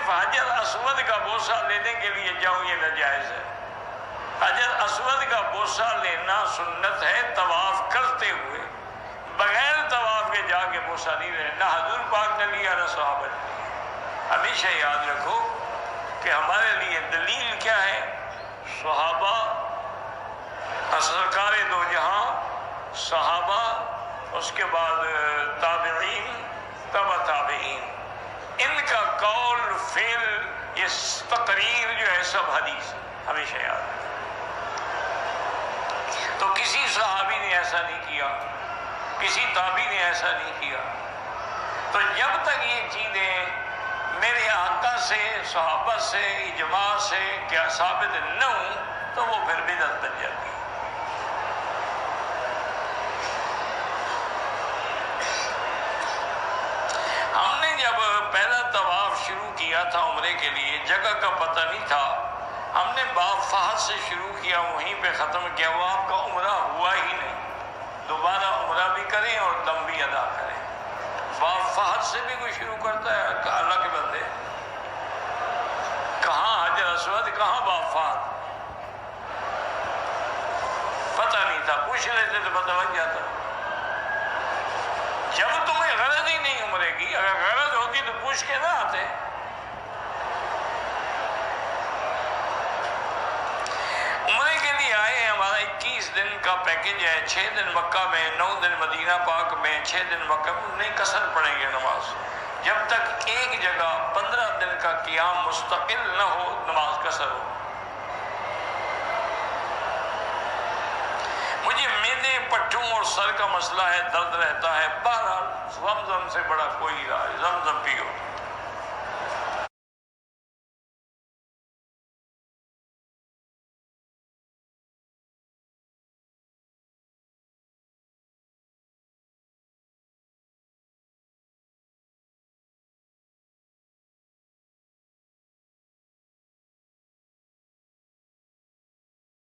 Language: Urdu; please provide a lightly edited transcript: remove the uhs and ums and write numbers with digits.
صرف حجر اسود کا بوسہ لینے کے لیے جاؤ یہ ناجائز ہے. حجر اسود کا بوسہ لینا سنت ہے طواف کرتے ہوئے، بغیر طواف کے جا کے بوسہ نہیں لینا. نہ حضور پاک نے لیا نہ صحابہ نے لیا. ہمیشہ یاد رکھو کہ ہمارے لیے دلیل کیا ہے؟ صحابہ، سرکار دو جہاں، صحابہ، اس کے بعد تابعین، تبع تابعین، ان کا قول، فعل، یہ تقریر جو ہے سب حدیث ہے. ہمیشہ یاد رکھو. تو کسی صحابی نے ایسا نہیں کیا، کسی تابعی نے ایسا نہیں کیا. تو جب تک یہ چیزیں میرے آقا سے، صحابہ سے، اجماع سے کیا ثابت نہ ہوں تو وہ پھر بدعت بن جاتی ہے. ہم نے جب پہلا طواف شروع کیا تھا عمرے کے لیے، جگہ کا پتہ نہیں تھا، ہم نے باب فہد سے شروع کیا، وہیں پہ ختم کیا. وہ آپ کا عمرہ ہوا ہی نہیں. دوبارہ عمرہ بھی کریں اور دم بھی ادا کریں. باب فہد سے بھی کوئی شروع کرتا ہے؟ اللہ کے بندے، کہاں حجر اسود، کہاں باب فہد؟ پتہ نہیں تھا. پوچھ لیتے تو پتہ لگ جاتا. جب تمہیں غرض ہی نہیں عمرے کی، اگر غرض ہوتی تو پوچھ کے نہ آتے. عمرے کے لیے آئے ہیں، ہمارا 21 دن کا پیکج ہے. 6 دن مکہ میں، 9 دن مدینہ پاک میں، 6 دن مکہ میں. نہیں قصر پڑھیں گے نماز جب تک ایک جگہ 15 دن کا قیام مستقل نہ ہو، نماز قصر ہو. مجھے معدے، پٹھوں اور سر کا مسئلہ ہے، درد رہتا ہے. بہرحال زمزم سے بڑا کوئی علاج، زمزم پیو.